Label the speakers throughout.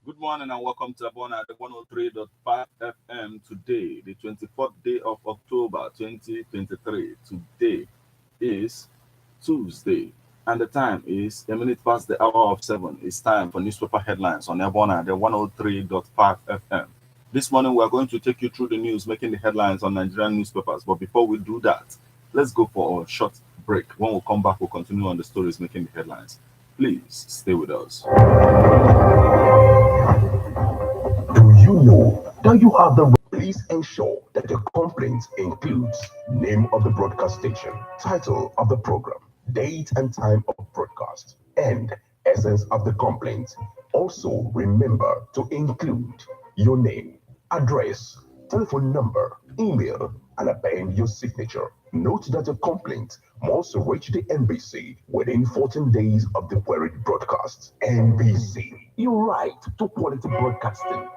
Speaker 1: Good morning and welcome to Abona at the 103.5 FM today, the 24th day of October 2023. Today is Tuesday and the time is a minute past the hour of 7. It's time for newspaper headlines on Abona at the 103.5 FM. This morning we are going to take you through the news making the headlines on Nigerian newspapers. But before we do that, let's go for a short break. When we come back, we'll continue on the stories making the headlines. Please stay with us.
Speaker 2: Do you know that you have the please ensure that your complaint includes name of the broadcast station, title of the program, date and time of broadcast, and essence of the complaint. Also remember to include your name, address, telephone number, email, and append your signature. Note that your complaint must reach the NBC within 14 days of the queried broadcast. NBC, your right to quality broadcasting.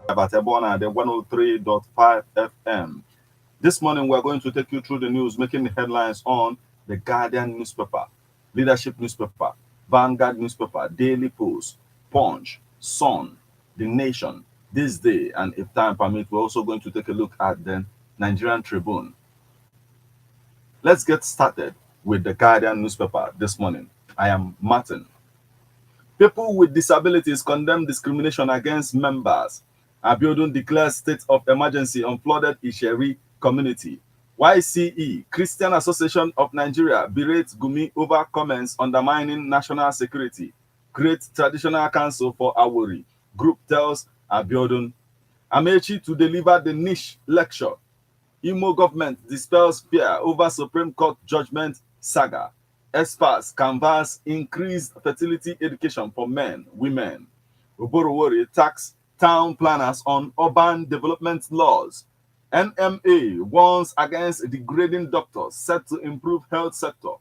Speaker 1: About Ebona, the 103.5 FM. This morning, we're going to take you through the news making the headlines on the Guardian newspaper, Leadership newspaper, Vanguard newspaper, Daily Post, Punch, Sun, The Nation, This Day, and if time permits, we're also going to take a look at the Nigerian Tribune. Let's get started with the Guardian newspaper this morning. I am Martin. People with disabilities condemn discrimination against members. Abiodun declares state of emergency on flooded Isheri community. YCE, Christian Association of Nigeria, berates Gumi over comments undermining national security. Great Traditional Council for Awori. Group tells Abiodun. Amechi to deliver the niche lecture. Imo government dispels fear over Supreme Court judgment saga. Experts canvass increased fertility education for men, women. Oborowori tax town planners on urban development laws. NMA warns against degrading doctors set to improve health sector.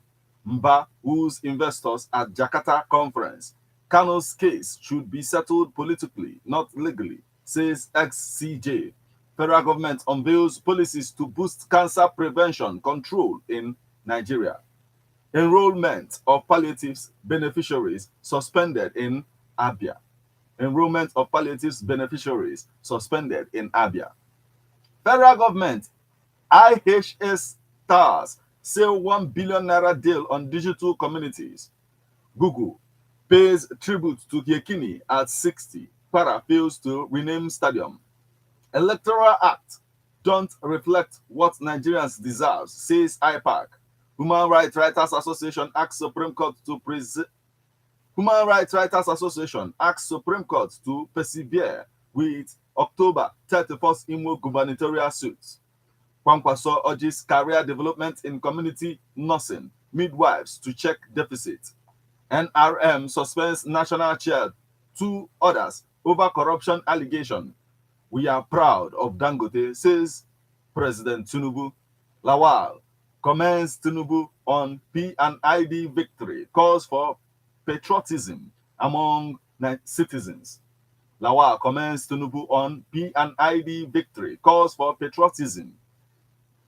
Speaker 1: Mba woos investors at Jakarta conference. Kano's case should be settled politically, not legally, says ex-CJ. Federal government unveils policies to boost cancer prevention control in Nigeria. Enrollment of palliatives beneficiaries suspended in Abia. Enrollment of palliatives beneficiaries suspended in Abia. Federal government, IHS stars sell 1 billion naira deal on digital communities. Google pays tribute to Yekini at 60. Para fails to rename stadium. Electoral Act don't reflect what Nigerians deserve, says IPAC. Human Rights Writers Association asks Supreme Court to Human Rights Writers Association asks Supreme Court to persevere with October 31st Imo gubernatorial suits. Kwankwaso urges career development in community nursing midwives to check deficit. NRM suspends national chair, 2 others over corruption allegation. We are proud of Dangote, says President Tinubu. Lawal commends Tinubu on P&ID victory, calls for patriotism among citizens. Lawal commends Tinubu on P&ID victory, calls for patriotism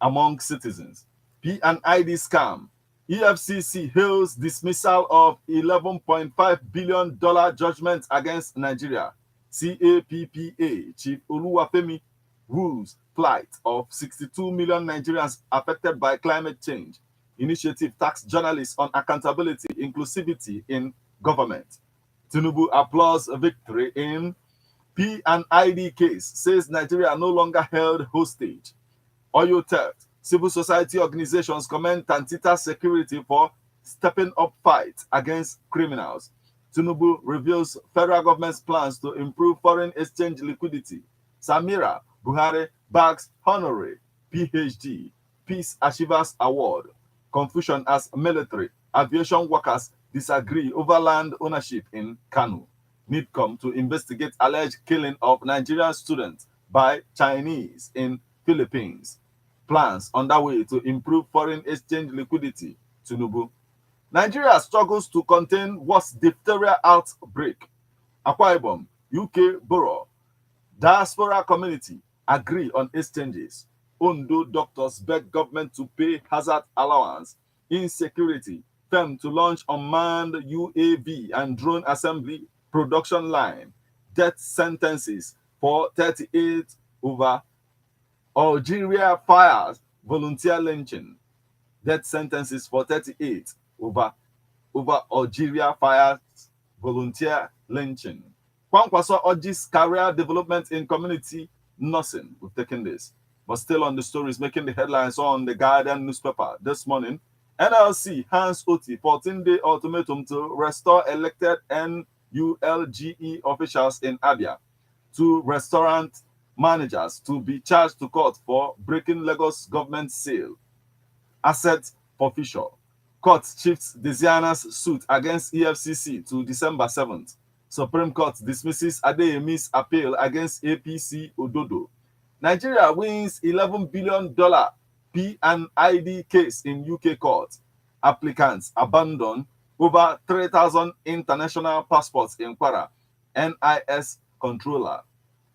Speaker 1: among citizens. P&ID scam. EFCC hails dismissal of $11.5 billion judgment against Nigeria. CAPPA Chief Oluwafemi rules flight of 62 million Nigerians affected by climate change. Initiative tax journalists on accountability, inclusivity in government. Tinubu applauds victory in P&ID case, says Nigeria no longer held hostage. Oil theft. Civil society organizations commend Tantita Security for stepping up fight against criminals. Tinubu reveals federal government's plans to improve foreign exchange liquidity. Samira Buhari bags honorary PhD Peace Achievers Award. Confusion as military aviation workers disagree over land ownership in Kanu. NIDCOM to investigate alleged killing of Nigerian students by Chinese in Philippines. Plans underway to improve foreign exchange liquidity. Tinubu. Nigeria struggles to contain worst diphtheria outbreak. Akwa Ibom, UK borough. Diaspora community agree on exchanges. Ondo doctors beg government to pay hazard allowance. Insecurity. Firm to launch unmanned UAV and drone assembly production line. Death sentences for 38 over Algeria fires volunteer lynching. Death sentences for 38 over Algeria fires volunteer lynching. Kwankwaso urges career development in community nursing. We've taken this. But still on the stories making the headlines on the Guardian newspaper this morning. NLC hands OT 14-day ultimatum to restore elected NULGE officials in Abia. 2 restaurant managers to be charged to court for breaking Lagos government sale. Asset forfeiture. Court shifts Desiana's suit against EFCC to December 7th. Supreme Court dismisses Adeyemi's appeal against APC Ododo. Nigeria wins $11 billion P&ID case in UK court. Applicants abandon over 3,000 international passports in Kwara. NIS controller.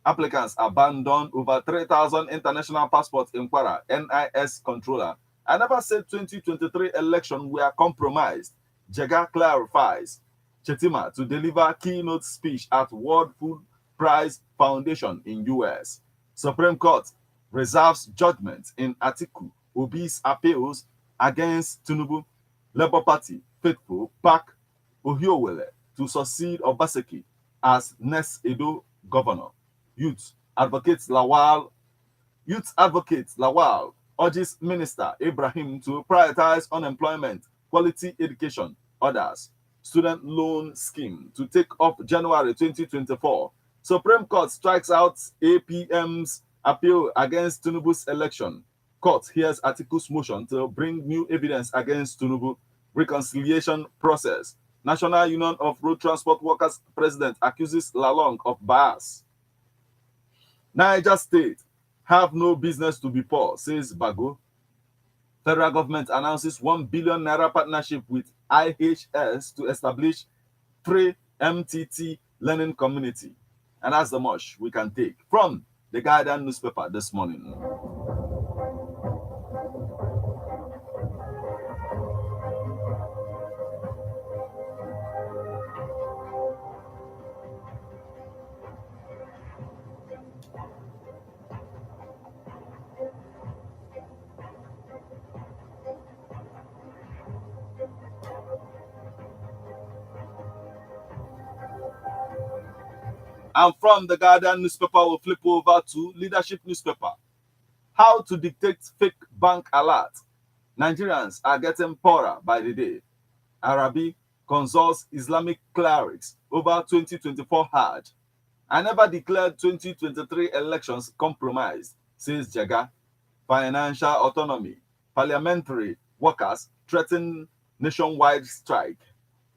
Speaker 1: Applicants abandon over 3,000 international passports in Kwara. NIS controller. I never said 2023 election were compromised. Jega clarifies. Chetima to deliver keynote speech at World Food Prize Foundation in US. Supreme Court reserves judgment in Atiku Obi's appeals against Tinubu. Labour Party faithful back Ohiowele to succeed Obaseki as next Edo governor. Youth advocate Lawal urges Minister Ibrahim to prioritize unemployment, quality education, others. Student loan scheme to take up January 2024. Supreme Court strikes out APM's appeal against Tinubu's election. Court hears Atiku's motion to bring new evidence against Tinubu. Reconciliation process. National Union of Road Transport Workers president accuses Lalong of bias. Niger State have no business to be poor, says Bago. Federal government announces 1 billion naira partnership with IHS to establish 3 MTT learning community. And that's the much we can take from the Guardian newspaper this morning. And from the Guardian newspaper, we'll flip over to Leadership newspaper. How to dictate fake bank alert. Nigerians are getting poorer by the day. Arabi consults Islamic clerics over 2024 Hajj. I never declared 2023 elections compromised, says Jaga. Financial autonomy. Parliamentary workers threaten nationwide strike.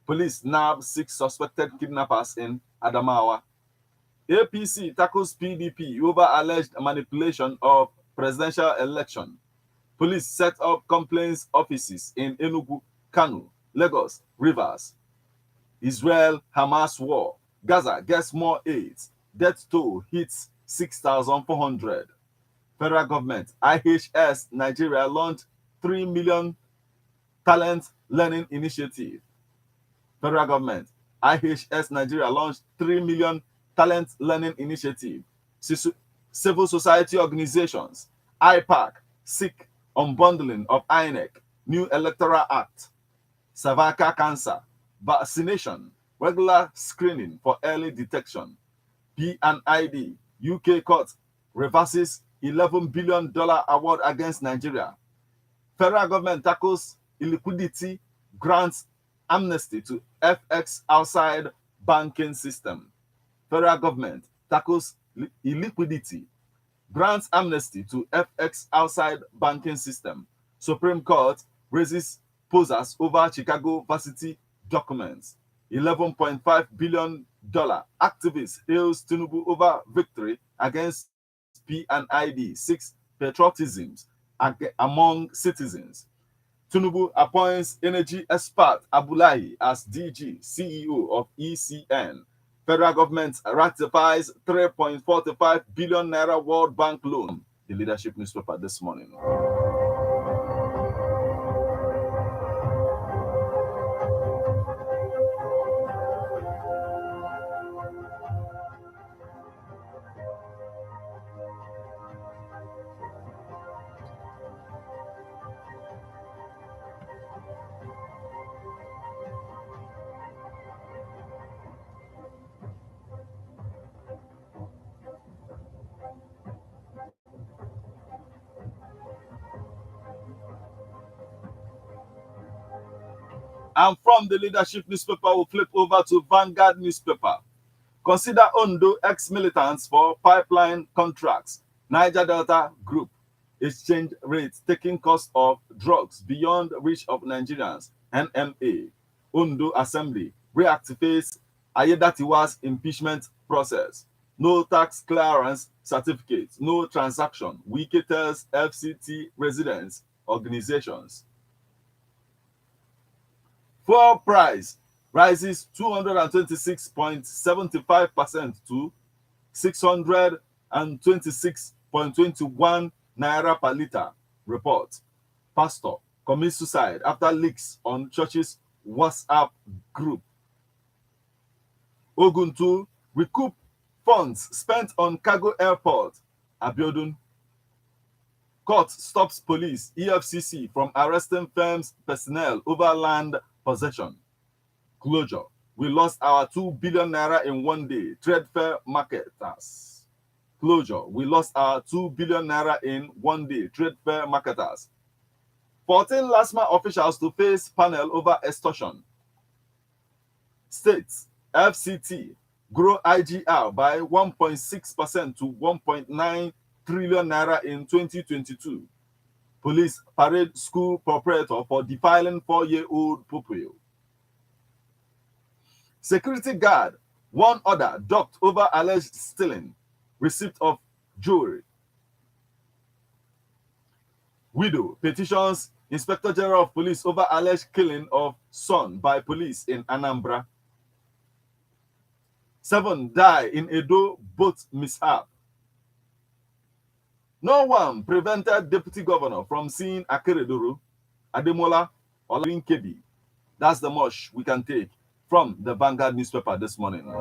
Speaker 1: Police nab 6 suspected kidnappers in Adamawa. APC tackles PDP over alleged manipulation of presidential election. Police set up complaints offices in Enugu, Kano, Lagos, Rivers. Israel-Hamas war. Gaza gets more aid. Death toll hits 6,400. Federal government, IHS Nigeria launched 3 million talent learning initiative. Federal government, IHS Nigeria launched 3 million talent learning initiative. Civil society organizations, IPAC, seek unbundling of INEC, new electoral act. Cervical cancer, vaccination, regular screening for early detection. P&ID, UK court reverses $11 billion award against Nigeria. Federal government tackles illiquidity, grants amnesty to FX outside banking system. Federal government tackles illiquidity, grants amnesty to FX outside banking system. Supreme Court raises posers over Chicago varsity documents. $11.5 billion activist hails Tinubu over victory against P&ID. 6 patriotisms among citizens. Tinubu appoints energy expert Abulahi as DG, CEO of ECN. Federal government ratifies 3.45 billion naira World Bank loan. The leadership newspaper this morning. And from the leadership newspaper, we'll flip over to Vanguard newspaper. Consider Ondo ex-militants for pipeline contracts. Niger Delta Group exchange rates taking cost of drugs beyond reach of Nigerians. NMA. Ondo Assembly reactivates Ayedatiwa's impeachment process. No tax clearance certificate, no transaction. Wike tells FCT residents, organizations. Fuel price rises 226.75% to 626.21 naira per litre. Report. Pastor commits suicide after leaks on church's WhatsApp group. Oguntu recoup funds spent on cargo airport. Abiodun. Court stops police EFCC from arresting firms personnel over land possession. Closure. We lost our 2 billion naira in one day. Trade fair marketers. Closure. We lost our 2 billion naira in one day. Trade fair marketers. 14 LASMA officials to face panel over extortion. States. FCT grow IGR by 1.6% to 1.9 trillion naira in 2022. Police parade school proprietor for defiling 4-year-old pupil. Security guard, one order docked over alleged stealing. Receipt of jewelry. Widow petitions Inspector General of Police over alleged killing of son by police in Anambra. 7 die in Edo boat mishap. No one prevented Deputy Governor from seeing Akeredolu, Ademola, or Kebi. That's the much we can take from the Vanguard newspaper this morning.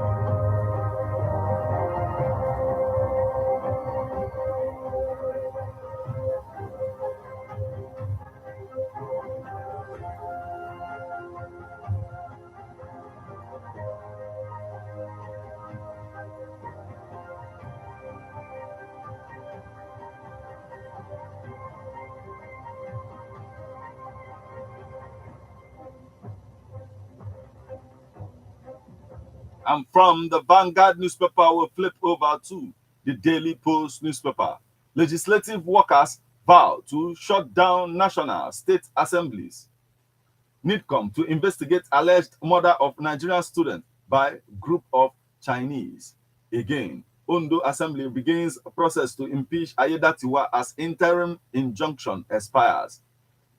Speaker 1: And from the Vanguard newspaper, we'll flip over to the Daily Post newspaper. Legislative workers vow to shut down national state assemblies. NIDCOM to investigate alleged murder of Nigerian student by group of Chinese. Again, Ondo Assembly begins a process to impeach Ayedatiwa as interim injunction expires.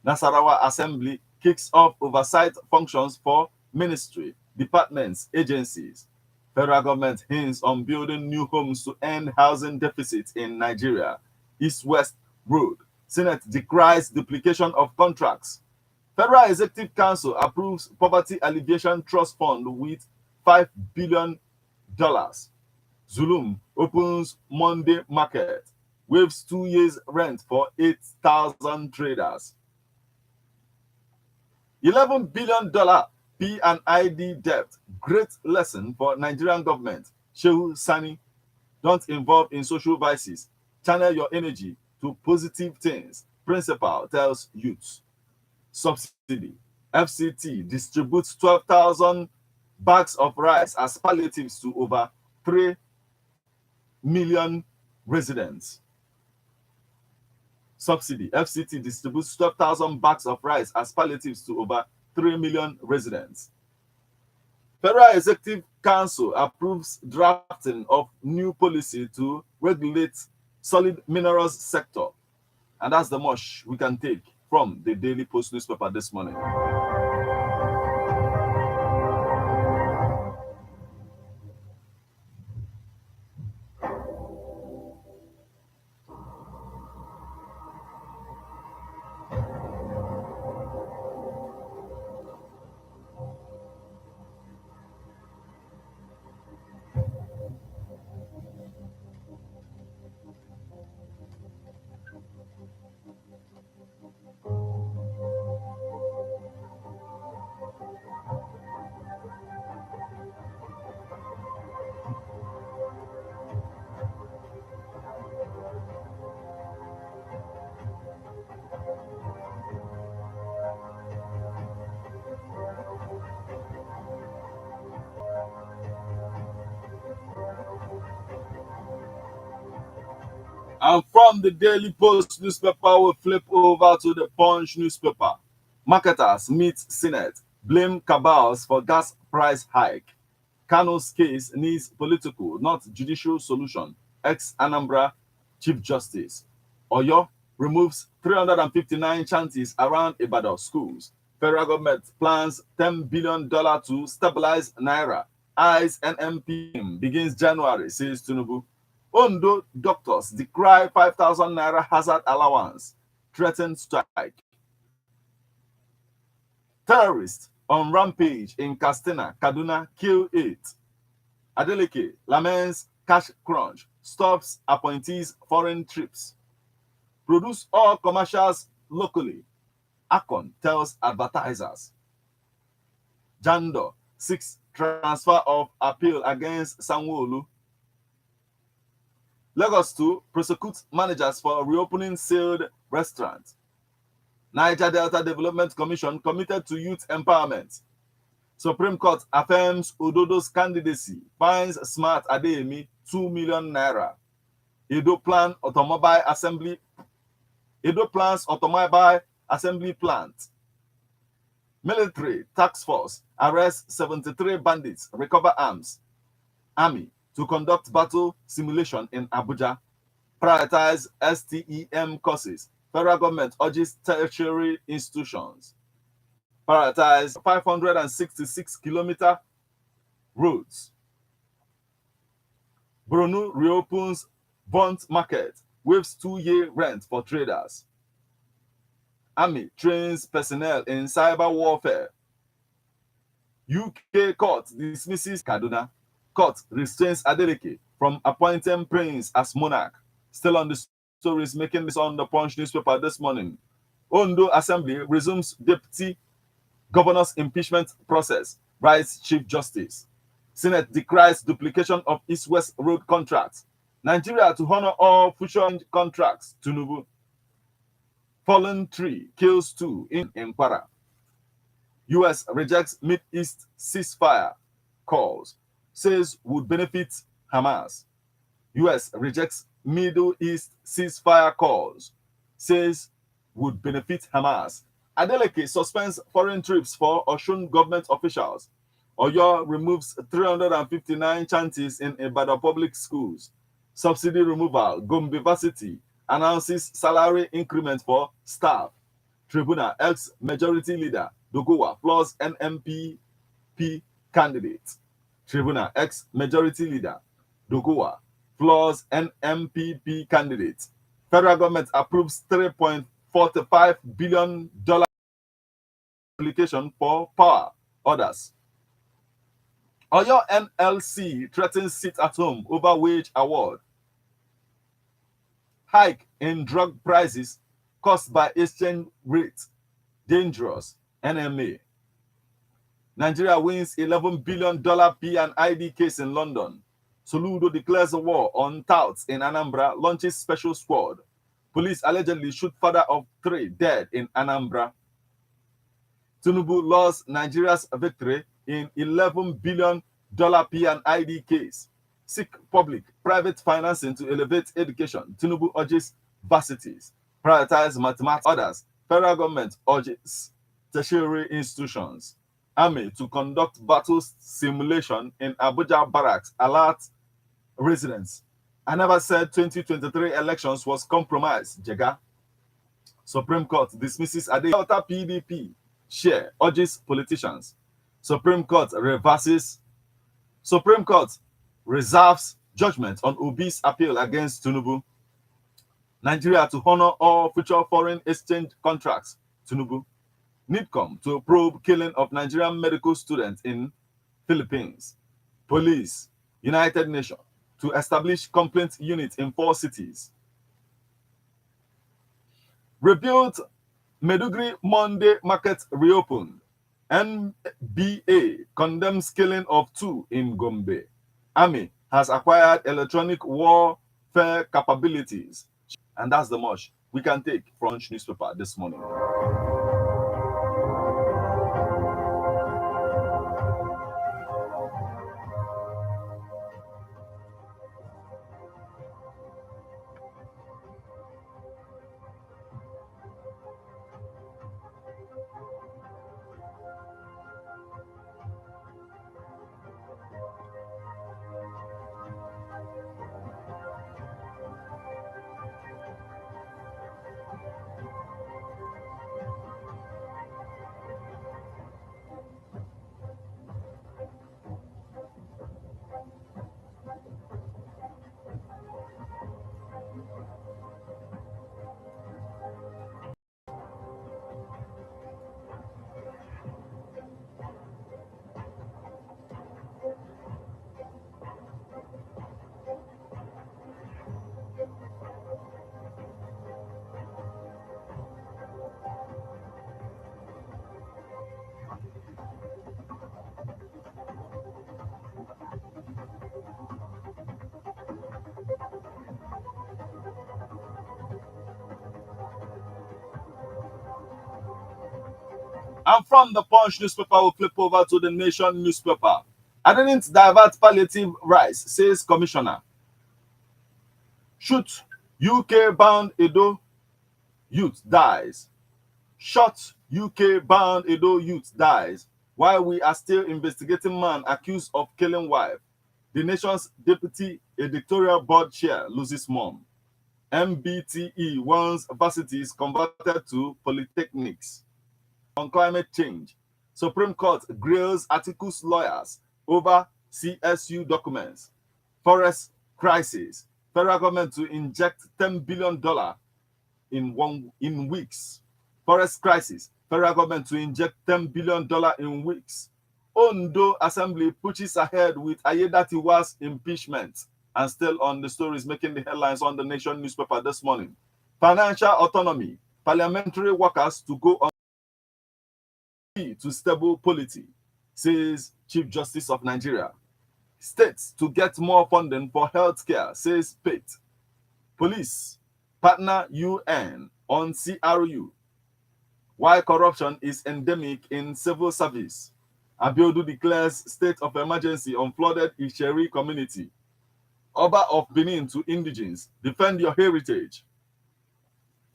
Speaker 1: Nasarawa Assembly kicks off oversight functions for ministry, departments, agencies. Federal government hints on building new homes to end housing deficit in Nigeria. East-West Road. Senate decries duplication of contracts. Federal Executive Council approves Poverty Alleviation Trust Fund with $5 billion. Zulum opens Monday market, waives 2 years rent for 8,000 traders. $11 billion P&ID debt, great lesson for Nigerian government. Shehu Sani, don't involve in social vices. Channel your energy to positive things. Principal tells youths. Subsidy. FCT distributes 12,000 bags of rice as palliatives to over 3 million residents. Subsidy. FCT distributes 12,000 bags of rice as palliatives to over 3 million residents. Federal Executive Council approves drafting of new policy to regulate solid minerals sector. And that's the much we can take from the Daily Post newspaper this morning. And from the Daily Post newspaper, we flip over to the Punch newspaper. Marketers meet Senate, blame cabals for gas price hike. Kano's case needs political, not judicial solution. Ex-Anambra Chief Justice. Oyo removes 359 chanties around Ibadan schools. Federal government plans $10 billion to stabilize Naira. ICE NMP begins January, says Tinubu. Ondo doctors decry 5,000 Naira hazard allowance. Threatened strike. Terrorists on rampage in Katsina, Kaduna, kill 8. Adeleke laments cash crunch, stops appointees foreign trips. Produce all commercials locally. Akon tells advertisers. Jando seeks transfer of appeal against Sanwo-Olu. Lagos to prosecute managers for reopening sealed restaurants. Niger Delta Development Commission committed to youth empowerment. Supreme Court affirms Ododo's candidacy, fines Smart Adeyemi 2 million naira. Edo plans automobile assembly plant. Military task force arrests 73 bandits, recover arms. Army to conduct battle simulation in Abuja. Prioritize STEM courses. Federal government urges tertiary institutions. Prioritize 566-kilometer roads. Borno reopens Bond Market, waives 2-year rent for traders. Army trains personnel in cyber warfare. UK court dismisses Kaduna. Court restrains Adeleke from appointing Prince as monarch. Still on the stories making this on the Punch newspaper this morning. Ondo Assembly resumes deputy governor's impeachment process, writes Chief Justice. Senate decries duplication of East-West Road contracts. Nigeria to honor all future contracts. Tinubu. Fallen tree kills 2 in Kwara. US rejects Mid-East ceasefire calls. says would benefit Hamas. US rejects Middle East ceasefire calls, says would benefit Hamas. Adeleke suspends foreign trips for Osun government officials. Oyo removes 359 chanties in Ibadan public schools. Subsidy removal. Gombe Varsity announces salary increment for staff. Tribunal ex-majority leader Dogowa plus NMPP candidate. Tribunal ex-majority leader Dogowa plus NMPP candidate. Federal government approves $3.45 billion application for power orders. Oyo NLC threatens sit at home over wage award. Hike in drug prices caused by exchange rate. Dangerous. NMA. Nigeria wins $11 billion P&ID case in London. Soludo declares a war on touts in Anambra, launches special squad. Police allegedly shoot father of 3 dead in Anambra. Tinubu lost Nigeria's victory in $11 billion P&ID case. Seek public-private financing to elevate education. Tinubu urges varsities. Prioritize mathematics. Others. Federal government urges tertiary institutions. Army to conduct battle simulation in Abuja barracks. Alert residents. I never said 2023 elections was compromised. Jega. Supreme Court dismisses Delta PDP share, urges politicians. Supreme Court reserves judgment on Obi's appeal against Tinubu. Nigeria to honor all future foreign exchange contracts. Tinubu. NIDCOM to probe killing of Nigerian medical students in Philippines. Police. United Nations to establish complaint unit in 4 cities. Rebuilt Medugri Monday market reopened. NBA condemns killing of 2 in Gombe. Army has acquired electronic warfare capabilities. And that's the much we can take from newspaper this morning. And from the Punch newspaper, we'll flip over to the Nation newspaper. I didn't divert palliative rights, says Commissioner. Shoot UK-bound Edo youth dies. Shot UK-bound Edo youth dies while we are still investigating man accused of killing wife. The nation's deputy editorial board chair loses mom. MBTE wants varsities converted to polytechnics. On climate change, Supreme Court grills articles lawyers over CSU documents. Forest crisis, federal government to inject $10 billion in weeks. Forest crisis, federal government to inject $10 billion in weeks. Ondo Assembly pushes ahead with Ayedatiwa's impeachment. And still on the stories making the headlines on the Nation newspaper this morning. Financial autonomy, parliamentary workers to go on to stable polity, says Chief Justice of Nigeria. States to get more funding for healthcare, says Pate. Police partner UN on CRU. Why corruption is endemic in civil service. Abiodun declares state of emergency on flooded Isheri community. Oba of Benin to indigenes, defend your heritage.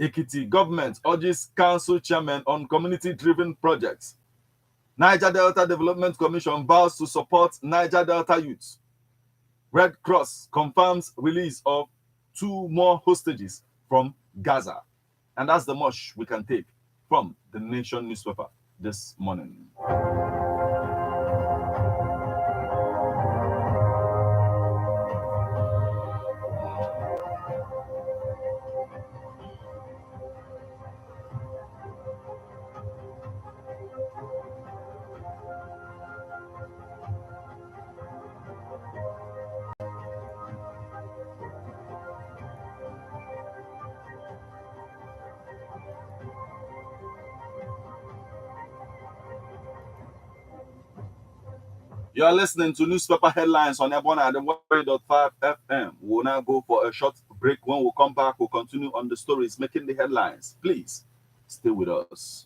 Speaker 1: Ekiti government urges council chairman on community-driven projects. Niger Delta Development Commission vows to support Niger Delta youth. Red Cross confirms release of 2 more hostages from Gaza. And that's the much we can take from the Nation newspaper this morning. You are listening to newspaper headlines on Ebona at the 1.5 FM. We'll now go for a short break. When we come back, we'll continue on the stories making the headlines. Please stay with us.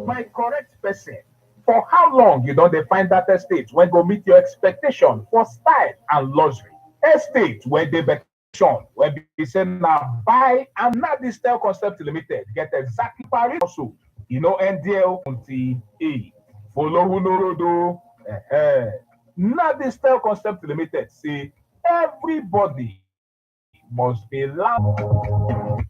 Speaker 3: My correct person. For how long you don't find that estate when go meet your expectation for style and luxury? Estate where they better where be say now buy and not this style concept limited get exactly Paris also. You know NDL until E. Follow who no road. Not this style concept limited. See everybody must be loud.